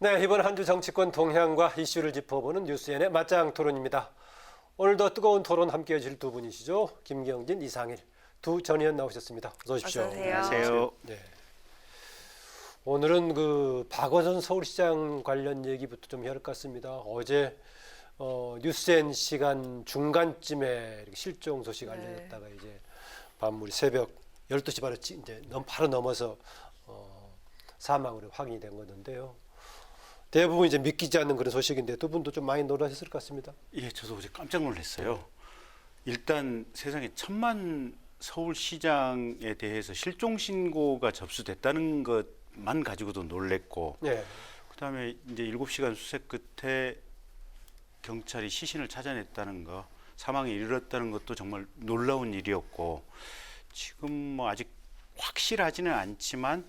네, 이번 한 주 정치권 동향과 이슈를 짚어보는 뉴스엔의 맞짱 토론입니다. 오늘도 뜨거운 토론 함께해 주실 두 분이시죠. 김경진, 이상일 두 전 의원 나오셨습니다. 어서 오십시오. 어서 오세요. 안녕하세요. 네. 오늘은 박원순 서울시장 관련 얘기부터 좀 해야 할 것 같습니다. 어제 뉴스엔 시간 중간쯤에 이렇게 실종 소식 알려졌다가 이제 밤 우리 새벽 12시 바로 이제 바로 넘어서 사망으로 확인이 된 건데요. 대부분 이제 믿기지 않는 그런 소식인데 두 분도 좀 많이 놀라셨을 것 같습니다. 예, 저도 어제 깜짝 놀랐어요. 일단 세상에 1000만 서울시장에 대해서 실종 신고가 접수됐다는 것만 가지고도 놀랬고, 네. 그다음에 이제 7시간 수색 끝에 경찰이 시신을 찾아냈다는 거, 사망에 이르렀다는 것도 정말 놀라운 일이었고, 지금 뭐 아직 확실하지는 않지만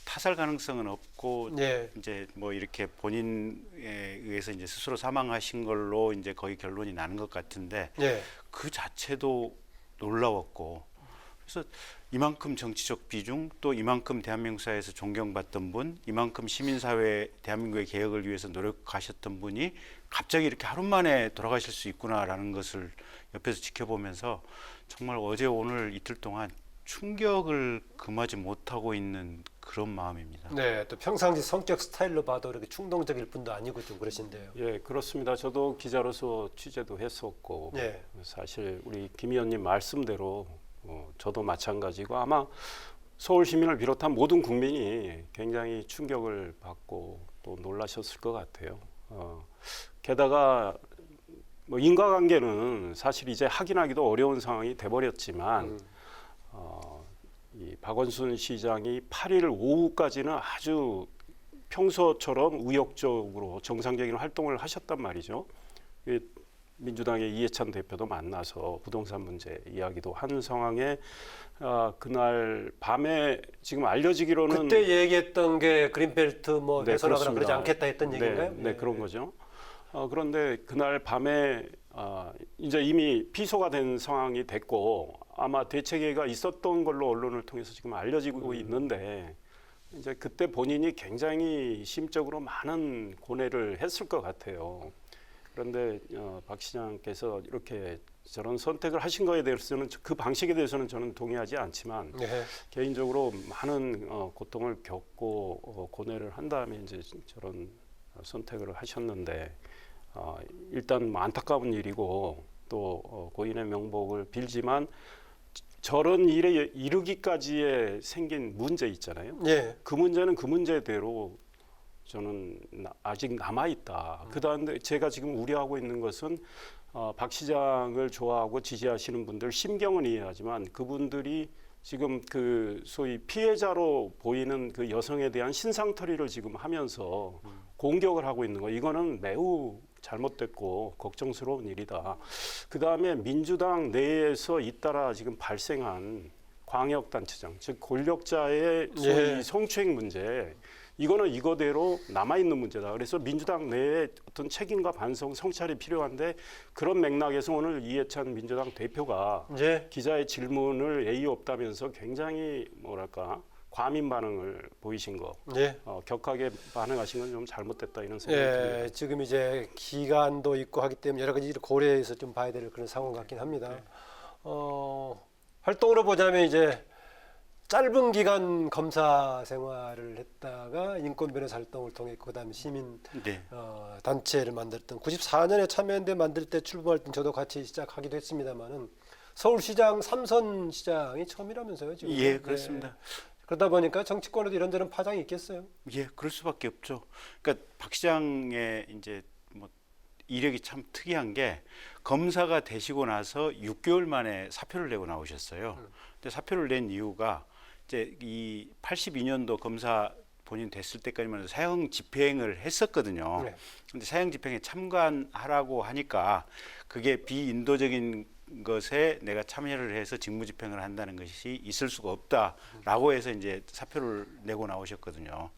타살 가능성은 없고, 네. 이제 뭐 이렇게 본인에 의해서 이제 스스로 사망하신 걸로 이제 거의 결론이 나는 것 같은데, 네. 그 자체도 놀라웠고, 그래서 이만큼 정치적 비중, 또 이만큼 대한민국 사회에서 존경받던 분, 이만큼 시민사회 대한민국의 개혁을 위해서 노력하셨던 분이 갑자기 이렇게 하루 만에 돌아가실 수 있구나라는 것을 옆에서 지켜보면서 정말 어제 오늘 이틀 동안 충격을 금하지 못하고 있는 그런 마음입니다. 네, 또 평상시 성격 스타일로 봐도 이렇게 충동적일 분도 아니고 좀 그러신데요. 예, 그렇습니다. 저도 기자로서 취재도 했었고, 네. 사실 우리 김 의원님 말씀대로 저도 마찬가지고 아마 서울 시민을 비롯한 모든 국민이 굉장히 충격을 받고 또 놀라셨을 것 같아요. 게다가 뭐 인과관계는 사실 이제 확인하기도 어려운 상황이 돼버렸지만 이 박원순 시장이 8일 오후까지는 아주 평소처럼 의욕적으로 정상적인 활동을 하셨단 말이죠. 민주당의 이해찬 대표도 만나서 부동산 문제 이야기도 한 상황에 그날 밤에 지금 알려지기로는 그때 얘기했던 게 그린벨트 뭐 네, 해소하거나 그렇습니다. 그러지 않겠다 했던 얘기인가요? 네, 그런 거죠. 그런데 그날 밤에 이제 이미 피소가 된 상황이 됐고 아마 대책회의가 있었던 걸로 언론을 통해서 지금 알려지고 있는데 이제 그때 본인이 굉장히 심적으로 많은 고뇌를 했을 것 같아요. 그런데 박 시장께서 이렇게 저런 선택을 하신 거에 대해서는 그 방식에 대해서는 저는 동의하지 않지만 네. 개인적으로 많은 고통을 겪고 고뇌를 한 다음에 이제 저런 선택을 하셨는데 일단 뭐 안타까운 일이고 또 고인의 명복을 빌지만 저런 일에 이르기까지에 생긴 문제 있잖아요. 네. 그 문제는 그 문제대로 저는 아직 남아 있다. 그다음에 제가 지금 우려하고 있는 것은 박 시장을 좋아하고 지지하시는 분들 심경은 이해하지만 그분들이 지금 그 소위 피해자로 보이는 그 여성에 대한 신상털이를 지금 하면서 공격을 하고 있는 거 이거는 매우 잘못됐고 걱정스러운 일이다. 그다음에 민주당 내에서 잇따라 지금 발생한 광역단체장 즉 권력자의 소위 성추행 문제 이거는 이거대로 남아있는 문제다. 그래서 민주당 내에 어떤 책임과 반성, 성찰이 필요한데 그런 맥락에서 오늘 이해찬 민주당 대표가 기자의 질문을 예의 없다면서 굉장히 뭐랄까 과민 반응을 보이신 거, 격하게 반응하신 건 좀 잘못됐다 이런 생각이 듭니다. 지금 이제 기간도 있고 하기 때문에 여러 가지를 고려해서 좀 봐야 될 그런 상황 같긴 합니다. 활동으로 보자면 이제 짧은 기간 검사 생활을 했다가 인권 변호사 활동을 통해 그다음에 시민 단체를 만들었던 94년에 참여연대 만들 때 출범할 때 저도 같이 시작하기도 했습니다만은 서울시장 3선 시장이 처음이라면서요 지금? 예, 그렇습니다. 네. 그러다 보니까 정치권에도 이런저런 파장이 있겠어요. 예, 그럴 수밖에 없죠. 그러니까 박 시장의 이제 뭐 이력이 참 특이한 게 검사가 되시고 나서 6개월 만에 사표를 내고 나오셨어요. 근데 사표를 낸 이유가 이제 이 82년도 검사 본인 됐을 때까지만 해도 사형 집행을 했었거든요. 근데 사형 집행에 참관하라고 하니까 그게 비인도적인 것에 내가 참여를 해서 직무집행을 한다는 것이 있을 수가 없다라고 해서 이제 사표를 내고 나오셨거든요.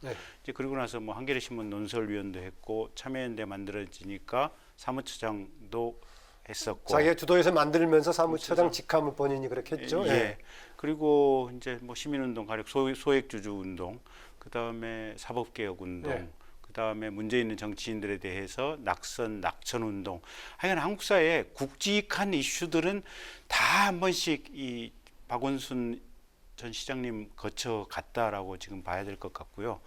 이제 그러고 나서 뭐 한겨레 신문 논설위원도 했고 참여연대 만들어지니까 사무처장도 했었고 자기가 주도해서 만들면서 사무처장 직함을 본인이 그렇게 했죠. 예. 그리고 이제 뭐 시민운동 가령 소액주주 운동 그다음에 사법개혁운동, 네. 그다음에 문제 있는 정치인들에 대해서 낙천운동. 하여간 한국 사회에 굵직한 이슈들은 다 한 번씩 이 박원순 전 시장님 거쳐갔다라고 지금 봐야 될 것 같고요.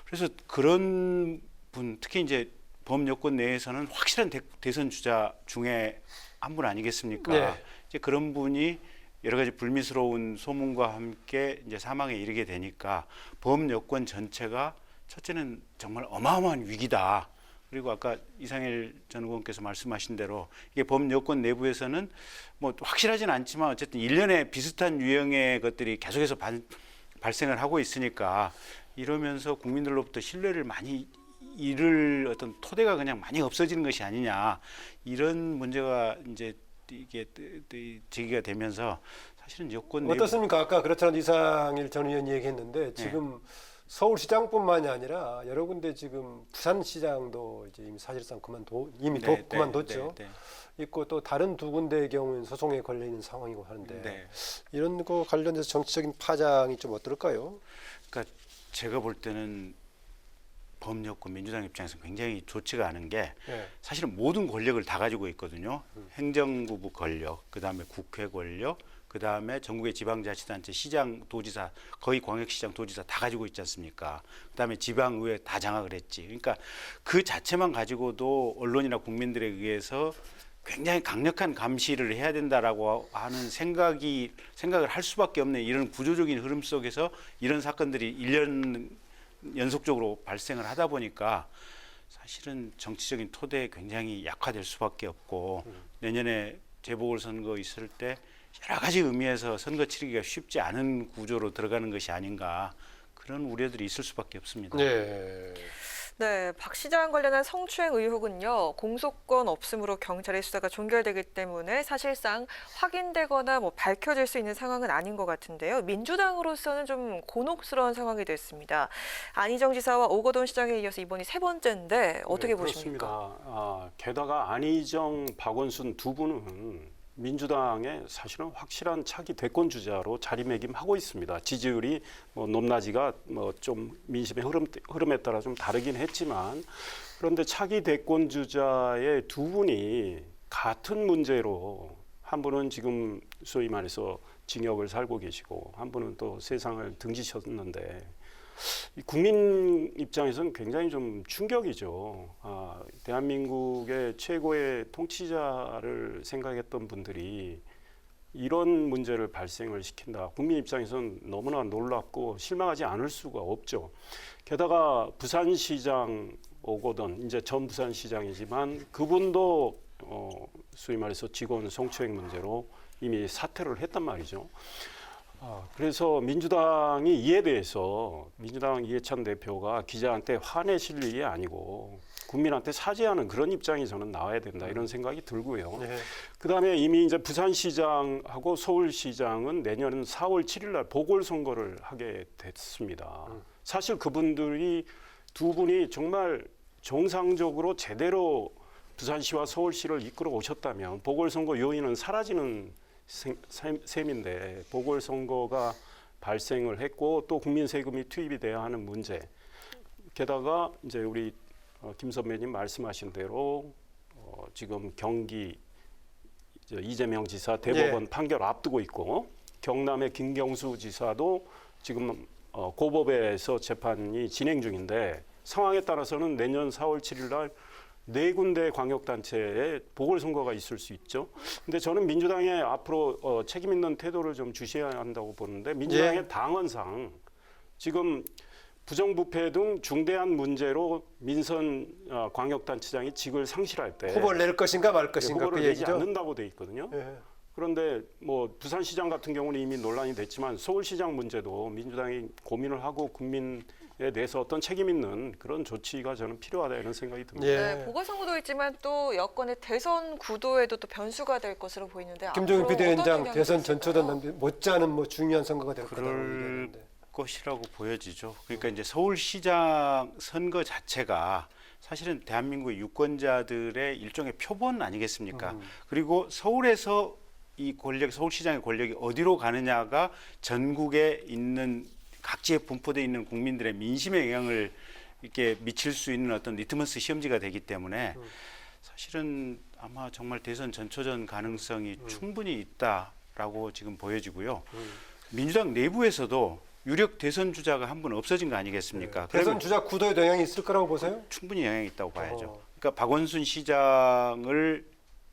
그래서 그런 분, 특히 이제 범여권 내에서는 확실한 대선 주자 중에 한 분 아니겠습니까? 네. 이제 그런 분이 여러 가지 불미스러운 소문과 함께 이제 사망에 이르게 되니까 범여권 전체가 첫째는 정말 어마어마한 위기다. 그리고 아까 이상일 전 의원께서 말씀하신 대로 이게 범여권 내부에서는 뭐 확실하진 않지만 어쨌든 일련의 비슷한 유형의 것들이 계속해서 발생을 하고 있으니까 이러면서 국민들로부터 신뢰를 많이 잃을 어떤 토대가 그냥 많이 없어지는 것이 아니냐, 이런 문제가 이제 이게 제기가 되면서 사실은 여권 내부 어떻습니까? 아까 그렇잖아요. 이상일 전 의원이 얘기했는데 지금 서울시장뿐만이 아니라 여러 군데 지금 부산시장도 이제 이미 사실상 그만뒀죠. 네. 있고 또 다른 두 군데의 경우는 소송에 걸려 있는 상황이고 하는데 네. 이런 거 관련해서 정치적인 파장이 좀 어떨까요? 그러니까 제가 볼 때는 범여권 민주당 입장에서 굉장히 좋지가 않은 게 네. 사실은 모든 권력을 다 가지고 있거든요. 행정부 권력, 그다음에 국회 권력, 그다음에 전국의 지방자치단체, 시장, 도지사, 거의 광역시장, 도지사 다 가지고 있지 않습니까? 그다음에 지방의회 다 장악을 했지. 그러니까 그 자체만 가지고도 언론이나 국민들에 의해서 굉장히 강력한 감시를 해야 된다라고 하는 생각을 할 수밖에 없는 이런 구조적인 흐름 속에서 이런 사건들이 1년 연속적으로 발생을 하다 보니까 사실은 정치적인 토대에 굉장히 약화될 수밖에 없고 내년에 재보궐선거 있을 때 여러 가지 의미에서 선거 치르기가 쉽지 않은 구조로 들어가는 것이 아닌가, 그런 우려들이 있을 수밖에 없습니다. 네. 네, 박 시장 관련한 성추행 의혹은요, 공소권 없음으로 경찰의 수사가 종결되기 때문에 사실상 확인되거나 뭐 밝혀질 수 있는 상황은 아닌 것 같은데요. 민주당으로서는 좀 곤혹스러운 상황이 됐습니다. 안희정 지사와 오거돈 시장에 이어서 이번이 세 번째인데 어떻게 네, 보십니까? 그렇습니다. 게다가 안희정, 박원순 두 분은 민주당의 사실은 확실한 차기 대권 주자로 자리매김하고 있습니다. 지지율이 뭐 높낮이가 뭐 좀 민심의 흐름에 따라 좀 다르긴 했지만, 그런데 차기 대권 주자의 두 분이 같은 문제로, 한 분은 지금 소위 말해서 징역을 살고 계시고 한 분은 또 세상을 등지셨는데, 이 국민 입장에서는 굉장히 좀 충격이죠. 대한민국의 최고의 통치자를 생각했던 분들이 이런 문제를 발생을 시킨다. 국민 입장에서는 너무나 놀랍고 실망하지 않을 수가 없죠. 게다가 부산시장 오거돈, 이제 전 부산시장이지만 그분도 소위 말해서 직원 성추행 문제로 이미 사퇴를 했단 말이죠. 그래서 민주당이 이에 대해서 민주당 이해찬 대표가 기자한테 화내실 일이 아니고 국민한테 사죄하는 그런 입장이 저는 나와야 된다, 이런 생각이 들고요. 네. 그다음에 이미 이제 부산시장하고 서울시장은 내년 4월 7일 날 보궐선거를 하게 됐습니다. 사실 그분들이 두 분이 정말 정상적으로 제대로 부산시와 서울시를 이끌어 오셨다면 보궐선거 요인은 사라지는 셈인데, 보궐선거가 발생을 했고 또 국민 세금이 투입이 돼야 하는 문제, 게다가 이제 우리 김 선배님 말씀하신 대로 지금 경기 이재명 지사 대법원 판결 앞두고 있고, 경남의 김경수 지사도 지금 고법에서 재판이 진행 중인데, 상황에 따라서는 내년 4월 7일 날 네 군데 광역단체에 보궐선거가 있을 수 있죠. 근데 저는 민주당의 앞으로 책임 있는 태도를 좀 주셔야 한다고 보는데, 민주당의 당헌상 지금 부정부패 등 중대한 문제로 민선 광역단체장이 직을 상실할 때 후보를 낼 것인가 말 것인가 후보를 그 내지 얘기죠. 않는다고 돼 있거든요. 네. 그런데 뭐 부산시장 같은 경우는 이미 논란이 됐지만 서울시장 문제도 민주당이 고민을 하고 국민에 대해서 어떤 책임 있는 그런 조치가 저는 필요하다, 이런 생각이 듭니다. 예. 네, 보궐선거도 있지만 또 여권의 대선 구도에도 또 변수가 될 것으로 보이는데 김종인 앞으로 비대위원장 어떤 영향이 대선 있을까요? 전초전 못지않은 뭐 중요한 선거가 될 거라고 그럴 얘기했는데. 것이라고 보여지죠. 그러니까 이제 서울시장 선거 자체가 사실은 대한민국의 유권자들의 일종의 표본 아니겠습니까? 그리고 서울에서 이 권력, 서울시장의 권력이 어디로 가느냐가 전국에 있는 각지에 분포되어 있는 국민들의 민심에 영향을 이렇게 미칠 수 있는 어떤 리트머스 시험지가 되기 때문에 사실은 아마 정말 대선 전초전 가능성이 충분히 있다라고 지금 보여지고요. 민주당 내부에서도 유력 대선 주자가 한 분 없어진 거 아니겠습니까? 대선 주자 구도에 영향이 있을 거라고 보세요? 충분히 영향이 있다고 봐야죠. 어. 그러니까 박원순 시장을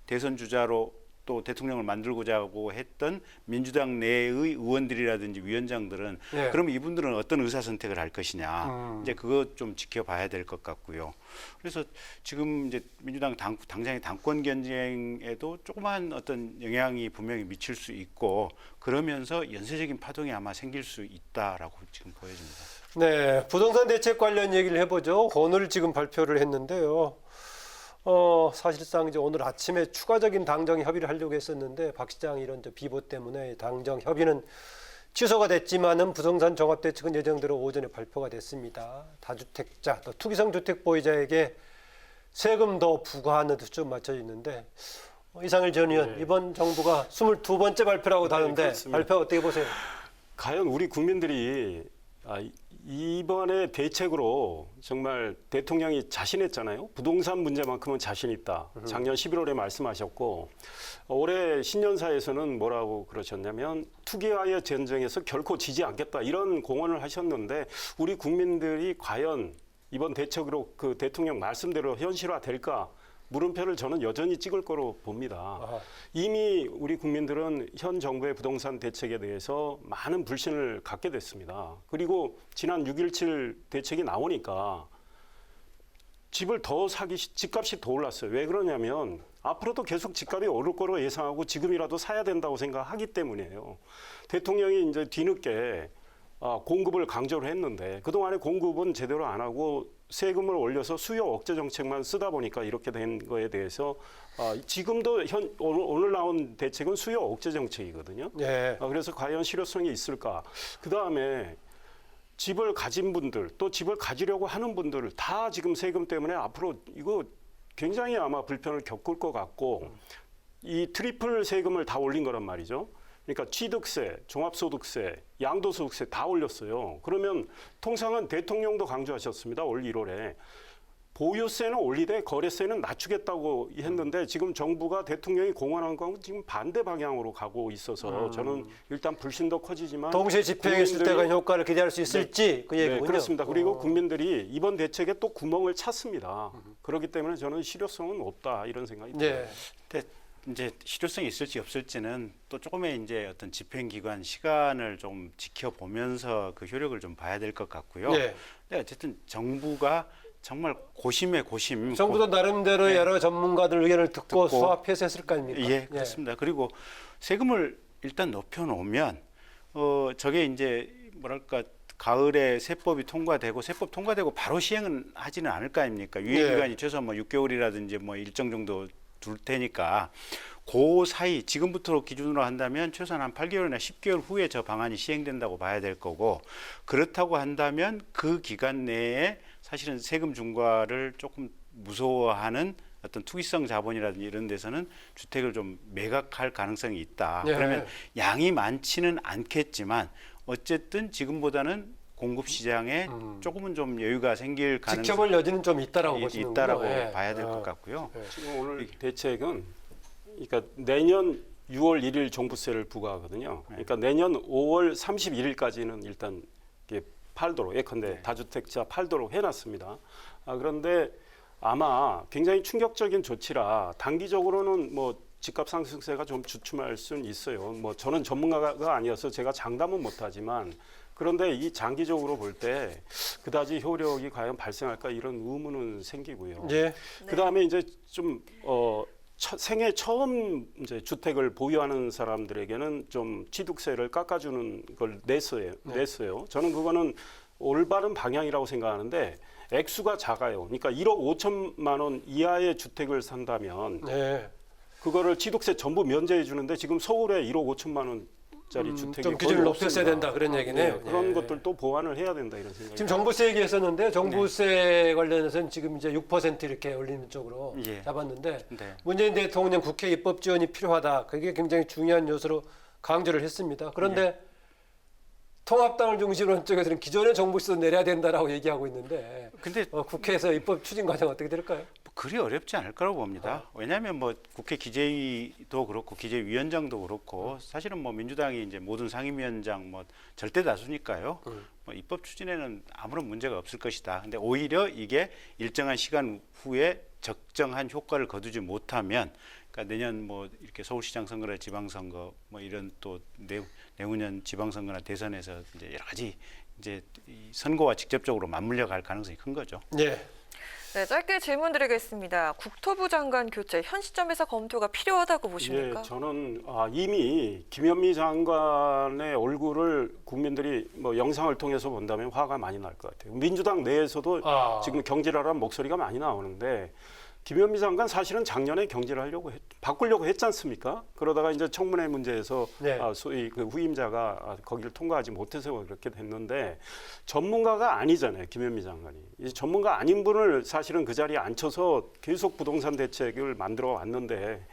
대선 주자로 또 대통령을 만들고자 하고 했던 민주당 내의 의원들이라든지 위원장들은 예. 그럼 이분들은 어떤 의사 선택을 할 것이냐 이제 그거 좀 지켜봐야 될 것 같고요. 그래서 지금 이제 민주당 당장의 당권 경쟁에도 조그마한 어떤 영향이 분명히 미칠 수 있고 그러면서 연쇄적인 파동이 아마 생길 수 있다라고 지금 보여집니다. 네, 부동산 대책 관련 얘기를 해보죠. 오늘 지금 발표를 했는데요. 사실상 이제 오늘 아침에 추가적인 당정 협의를 하려고 했었는데 박 시장이 이런 비보 때문에 당정 협의는 취소가 됐지만은 부동산 종합 대책은 예정대로 오전에 발표가 됐습니다. 다주택자 또 투기성 주택 보유자에게 세금 더 부과하는 듯 좀 맞춰져 있는데 이상일 전 의원 이번 정부가 22번째 발표라고 하는데 그렇습니다. 발표 어떻게 보세요? 과연 우리 국민들이 이번에 대책으로 정말 대통령이 자신했잖아요. 부동산 문제만큼은 자신 있다. 작년 11월에 말씀하셨고 올해 신년사에서는 뭐라고 그러셨냐면 투기와의 전쟁에서 결코 지지 않겠다 이런 공언을 하셨는데 우리 국민들이 과연 이번 대책으로 그 대통령 말씀대로 현실화될까? 물음표를 저는 여전히 찍을 거로 봅니다. 아하. 이미 우리 국민들은 현 정부의 부동산 대책에 대해서 많은 불신을 갖게 됐습니다. 그리고 지난 6.17 대책이 나오니까 집을 더 사기, 집값이 더 올랐어요. 왜 그러냐면 앞으로도 계속 집값이 오를 거로 예상하고 지금이라도 사야 된다고 생각하기 때문이에요. 대통령이 이제 뒤늦게 공급을 강조를 했는데 그동안에 공급은 제대로 안 하고 세금을 올려서 수요 억제 정책만 쓰다 보니까 이렇게 된 거에 대해서 지금도 오늘 나온 대책은 수요 억제 정책이거든요. 네. 그래서 과연 실효성이 있을까? 그다음에 집을 가진 분들 또 집을 가지려고 하는 분들 다 지금 세금 때문에 앞으로 이거 굉장히 아마 불편을 겪을 것 같고 이 트리플 세금을 다 올린 거란 말이죠. 그러니까 취득세, 종합소득세, 양도소득세 다 올렸어요. 그러면 통상은 대통령도 강조하셨습니다. 올 1월에. 보유세는 올리되 거래세는 낮추겠다고 했는데 지금 정부가 대통령이 공언한 건 지금 반대 방향으로 가고 있어서 저는 일단 불신도 커지지만 동시에 집행했을 때 그 효과를 기대할 수 있을지 그 얘기군요. 네, 그렇습니다. 그리고 국민들이 이번 대책에 또 구멍을 찾습니다. 그렇기 때문에 저는 실효성은 없다 이런 생각이 들어요. 네. 근데 이제 실효성이 있을지 없을지는 또 조금의 이제 어떤 집행기관 시간을 좀 지켜보면서 그 효력을 좀 봐야 될 것 같고요. 네. 근데 어쨌든 정부가 정말 고심의 고심. 정부도 나름대로 네. 여러 전문가들 의견을 듣고 듣고. 수합해서 했을 거 아닙니까? 예, 그렇습니다. 그리고 세금을 일단 높여놓으면 저게 이제 뭐랄까 가을에 세법이 통과되고 세법 통과되고 바로 시행은 하지는 않을 거 아닙니까? 유예 기간이 네. 최소한 뭐 6개월이라든지 뭐 일정 정도 둘 테니까 그 사이 지금부터 기준으로 한다면 최소한 한 8개월이나 10개월 후에 저 방안이 시행된다고 봐야 될 거고 그렇다고 한다면 그 기간 내에 사실은 세금 중과를 조금 무서워하는 어떤 투기성 자본이라든지 이런 데서는 주택을 좀 매각할 가능성이 있다. 네. 그러면 양이 많지는 않겠지만 어쨌든 지금보다는 공급 시장에 조금은 좀 여유가 생길 가능성이 지켜볼 여지는 좀 있다라고 보시는군요. 있다라고 예. 봐야 될 것 같고요. 지금 오늘 대책은 그러니까 내년 6월 1일 종부세를 부과하거든요. 그러니까 내년 5월 31일까지는 일단 이게 팔도록 예컨대 다주택자 팔도록 해놨습니다. 그런데 아마 굉장히 충격적인 조치라 단기적으로는 뭐 집값 상승세가 좀 주춤할 수는 있어요. 뭐 저는 전문가가 아니어서 제가 장담은 못하지만 그런데 이 장기적으로 볼 때 그다지 효력이 과연 발생할까 이런 의문은 생기고요. 예. 그다음에 이제 좀 생애 처음 이제 주택을 보유하는 사람들에게는 좀 취득세를 깎아주는 걸 냈어요. 저는 그거는 올바른 방향이라고 생각하는데 액수가 작아요. 그러니까 1억 5천만 원 이하의 주택을 산다면 네. 그거를 취득세 전부 면제해 주는데 지금 서울에 1억 5천만 원짜리 주택이 좀 기준을 높였어야 된다 그런 얘기네요. 그런 예. 것들도 보완을 해야 된다 이런 생각이. 지금 정부세 얘기했었는데 정부세 관련해서는 지금 이제 6% 이렇게 올리는 쪽으로 예. 잡았는데 네. 문재인 대통령 국회 입법 지원이 필요하다. 그게 굉장히 중요한 요소로 강조를 했습니다. 그런데 통합당을 중심으로 한 쪽에서는 기존의 정부 시도 내려야 된다라고 얘기하고 있는데 근데 국회에서 입법 추진 과정 어떻게 될까요? 그리 어렵지 않을 거라고 봅니다. 왜냐하면 뭐 국회 기재위도 그렇고 기재위원장도 그렇고 사실은 뭐 민주당이 이제 모든 상임위원장 뭐 절대 다수니까요. 뭐 입법 추진에는 아무런 문제가 없을 것이다. 근데 오히려 이게 일정한 시간 후에 적정한 효과를 거두지 못하면, 그러니까 내년 뭐 이렇게 서울시장 선거나 지방선거 뭐 이런 또 내후년 지방선거나 대선에서 이제 여러 가지 이제 이 선거와 직접적으로 맞물려 갈 가능성이 큰 거죠. 예. 네, 짧게 질문드리겠습니다. 국토부 장관 교체 현 시점에서 검토가 필요하다고 보십니까? 예, 저는 이미 김현미 장관의 얼굴을 국민들이 뭐 영상을 통해서 본다면 화가 많이 날 것 같아요. 민주당 내에서도 지금 경질하라는 목소리가 많이 나오는데 김현미 장관 사실은 작년에 경질을 바꾸려고 했지 않습니까? 그러다가 이제 청문회 문제에서 네. 소위 그 후임자가 거기를 통과하지 못해서 그렇게 됐는데 전문가가 아니잖아요, 김현미 장관이. 이 전문가 아닌 분을 사실은 그 자리에 앉혀서 계속 부동산 대책을 만들어 왔는데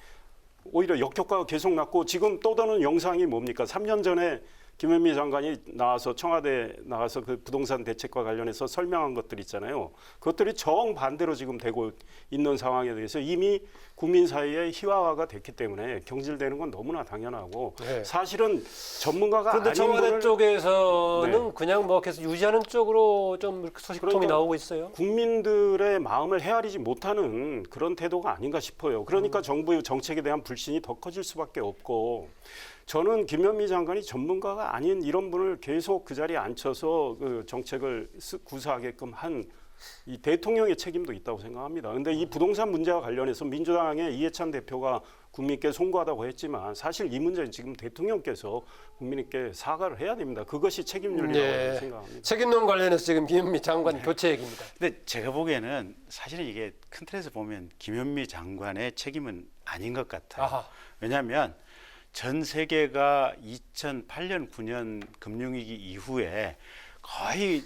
오히려 역효과가 계속 났고 지금 떠도는 영상이 뭡니까? 3년 전에 김현미 장관이 나와서 청와대 나와서 그 부동산 대책과 관련해서 설명한 것들 있잖아요. 그것들이 정반대로 지금 되고 있는 상황에 대해서 이미 국민 사이에 희화화가 됐기 때문에 경질되는 건 너무나 당연하고 네. 사실은 전문가가 그런데 아닌 청와대 분을 쪽에서는 네. 그냥 뭐 계속 유지하는 쪽으로 좀 소식통이 그러니까 나오고 있어요. 국민들의 마음을 헤아리지 못하는 그런 태도가 아닌가 싶어요. 그러니까 정부의 정책에 대한 불신이 더 커질 수밖에 없고 저는 김현미 장관이 전문가가 아닌 이런 분을 계속 그 자리에 앉혀서 그 정책을 구사하게끔 한 이 대통령의 책임도 있다고 생각합니다. 그런데 이 부동산 문제와 관련해서 민주당의 이해찬 대표가 국민께 송구하다고 했지만 사실 이 문제는 지금 대통령께서 국민께 사과를 해야 됩니다. 그것이 책임 윤리라고 생각합니다. 책임론 관련해서 지금 김현미 장관 교체 얘기입니다. 근데 제가 보기에는 사실은 이게 큰 틀에서 보면 김현미 장관의 책임은 아닌 것 같아요. 아하. 왜냐하면 전 세계가 2008년, 9년 금융위기 이후에 거의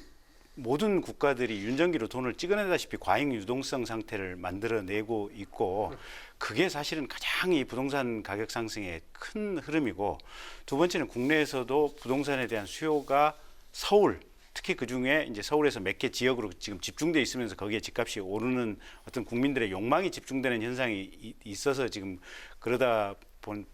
모든 국가들이 윤전기로 돈을 찍어내다시피 과잉 유동성 상태를 만들어내고 있고 그게 사실은 가장 이 부동산 가격 상승의 큰 흐름이고 두 번째는 국내에서도 부동산에 대한 수요가 서울 특히 그 중에 이제 서울에서 몇 개 지역으로 지금 집중돼 있으면서 거기에 집값이 오르는 어떤 국민들의 욕망이 집중되는 현상이 있어서 지금 그러다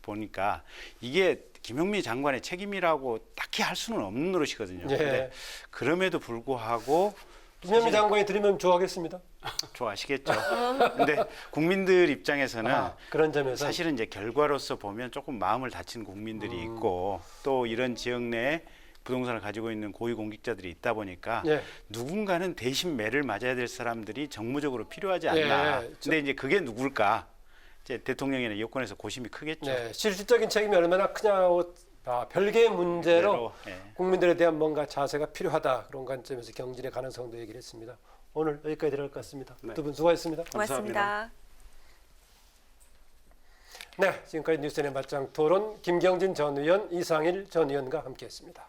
보니까 이게 김현미 장관의 책임이라고 딱히 할 수는 없는 노릇이거든요. 예. 근데 그럼에도 불구하고 김현미 장관이 들으면 좋아하겠습니다. 좋아하시겠죠. 근데 국민들 입장에서는 그런 점에서 사실은 이제 결과로서 보면 조금 마음을 다친 국민들이 있고 또 이런 지역 내에 부동산을 가지고 있는 고위공직자들이 있다 보니까 예. 누군가는 대신 매를 맞아야 될 사람들이 정무적으로 필요하지 않나. 예. 근데 이제 그게 누굴까? 이제 대통령이나 여권에서 고심이 크겠죠. 네, 실질적인 책임이 얼마나 크냐고 별개의 문제로 예. 국민들에 대한 뭔가 자세가 필요하다 그런 관점에서 경질의 가능성도 얘기를 했습니다. 오늘 여기까지 들어갈 것 같습니다. 네. 두 분 수고하셨습니다. 고맙습니다. 네, 지금까지 뉴스의 맞짱 토론 김경진 전 의원, 이상일 전 의원과 함께했습니다.